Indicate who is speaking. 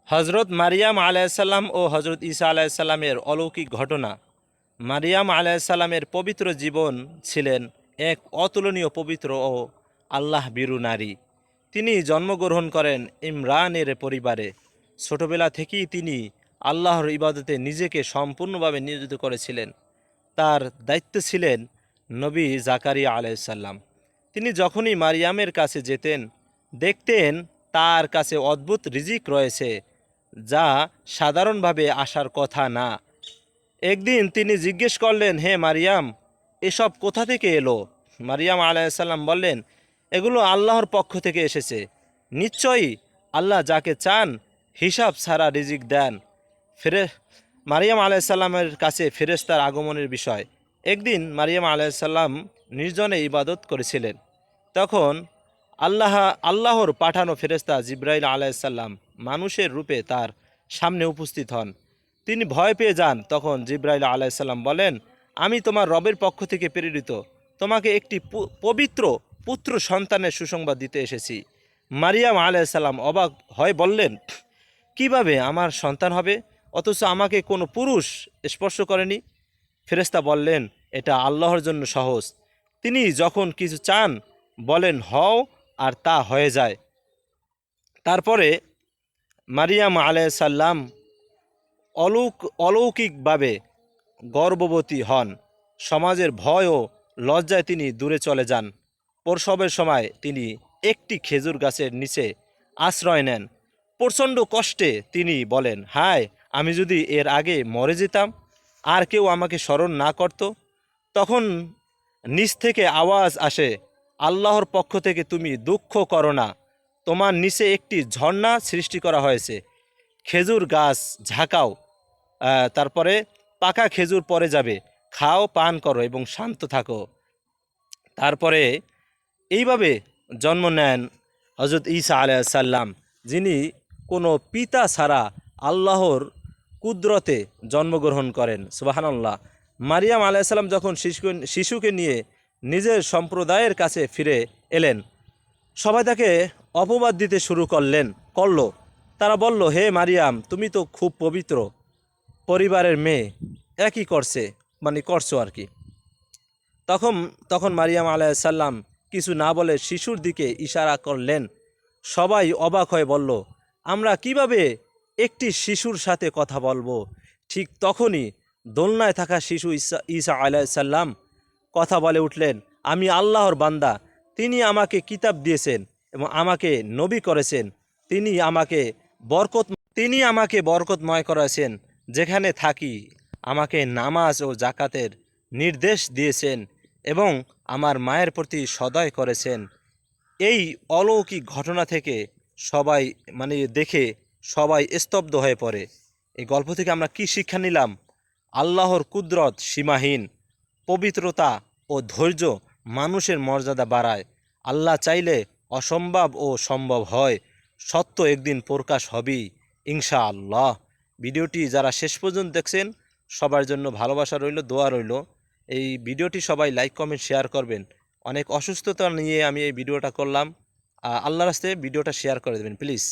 Speaker 1: হজরত মারিয়াম আলাইসাল্লাম ও হজরত ঈসা আলাইসাল্লামের অলৌকিক ঘটনা। মারিয়াম আলাইসাল্লামের পবিত্র জীবন ছিলেন এক অতুলনীয় পবিত্র ও আল্লাহ বিরু নারী। তিনি জন্মগ্রহণ করেন ইমরানের পরিবারে। ছোটবেলা থেকেই তিনি আল্লাহর ইবাদতে নিজেকে সম্পূর্ণভাবে নিয়োজিত করেছিলেন। তার দায়িত্ব ছিলেন নবী জাকারিয়া আলাইসাল্লাম। তিনি যখনই মারিয়ামের কাছে যেতেন, দেখতেন তার কাছে অদ্ভুত রিজিক রয়েছে, যা সাধারণভাবে আসার কথা না। একদিন তিনি জিজ্ঞেস করলেন, হে মারিয়াম, এসব কোথা থেকে এলো? মারিয়াম আলাইসাল্লাম বললেন, এগুলো আল্লাহর পক্ষ থেকে এসেছে। নিশ্চয়ই আল্লাহ যাকে চান হিসাব ছাড়া রিজিক দেন। ফেরে মারিয়াম আলাইসাল্লামের কাছে ফেরেশতার আগমনের বিষয়। একদিন মারিয়াম আলাইসাল্লাম নির্জনে ইবাদত করেছিলেন। তখন আল্লাহর পাঠানো ফেরেশতা জিব্রাইল আলাইসাল্লাম মানুষের রূপে তার সামনে উপস্থিত হন। তিনি ভয় পেয়ে যান। তখন জিব্রাইল আলাইসাল্লাম বলেন, আমি তোমার রবের পক্ষ থেকে প্রেরিত, তোমাকে একটি পবিত্র পুত্র সন্তানের সুসংবাদ দিতে এসেছি। মারিয়াম আলাইসাল্লাম অবাক হয়ে বললেন, কিভাবে আমার সন্তান হবে, অথচ আমাকে কোনো পুরুষ স্পর্শ করেনি? ফেরেশতা বললেন, এটা আল্লাহর জন্য সহজ। তিনি যখন কিছু চান বলেন হও, আর তা হয়ে যায়। তারপরে মারিয়াম আলাইসাল্লাম অলৌকিকভাবে গর্ভবতী হন। সমাজের ভয় ও লজ্জায় তিনি দূরে চলে যান। প্রসবের সময় তিনি একটি খেজুর গাছের নিচে আশ্রয় নেন। প্রচণ্ড কষ্টে তিনি বলেন, হায়, আমি যদি এর আগে মরে যেতাম, আর কেউ আমাকে স্মরণ না করত। তখন নিচ থেকে আওয়াজ আসে, আল্লাহর পক্ষ থেকে তুমি দুঃখ করো না, তোমার নিচে একটি ঝর্ণা সৃষ্টি করা হয়েছে। খেজুর গাছ ঝাঁকাও, তারপরে পাকা খেজুর পড়ে যাবে, খাও, পান করো এবং শান্ত থাকো। তারপরে এইভাবে জন্ম নেন হজরত ঈসা আলাইসাল্লাম, যিনি কোনো পিতা ছাড়া আল্লাহর কুদরতে জন্মগ্রহণ করেন। সুবহানাল্লাহ। মারিয়াম আলাইসাল্লাম যখন শিশুকে নিয়ে নিজের সম্প্রদায়ের কাছে ফিরে এলেন, সবাই তাকে অপবাদ দিতে শুরু করলো। তারা বলল, হে মারিয়াম, তুমি তো খুব পবিত্র পরিবারের মেয়ে, একই করছো আর কি। তখন তখন মারিয়াম আলাইসাল্লাম কিছু না বলে শিশুর দিকে ইশারা করলেন। সবাই অবাক হয়ে বলল, আমরা কিভাবে একটি শিশুর সাথে কথা বলবো? ঠিক তখনই দোলনায় থাকা শিশু ঈসা আলাইসাল্লাম কথা বলে উঠলেন, আমি আল্লাহর বান্দা, তিনি আমাকে কিতাব দিয়েছেন এবং আমাকে নবী করেছেন। তিনি আমাকে বরকতময় করেছেন। যেখানে থাকি আমাকে নামাজ ও জাকাতের নির্দেশ দিয়েছেন এবং আমার মায়ের প্রতি সদয় করেছেন। এই অলৌকিক ঘটনা থেকে দেখে সবাই স্তব্ধ হয়ে পড়ে। এই গল্প থেকে আমরা কি শিক্ষা নিলাম? আল্লাহর কুদরত সীমাহীন, পবিত্রতা ও ধৈর্য মানুষের মর্যাদা বাড়ায়। আল্লাহ চাইলে অসম্ভব ও সম্ভব হয়। সত্য একদিন প্রকাশ হবেই, ইনশাআল্লাহ। ভিডিওটি যারা শেষ পর্যন্ত দেখছেন, সবার জন্য ভালোবাসা রইল, দোয়া রইল। এই ভিডিওটি সবাই লাইক, কমেন্ট, শেয়ার করবেন। অনেক অসুস্থতা নিয়ে আমি এই ভিডিওটা করলাম। আল্লাহর রাস্তায় ভিডিওটা শেয়ার করে দেবেন প্লিজ।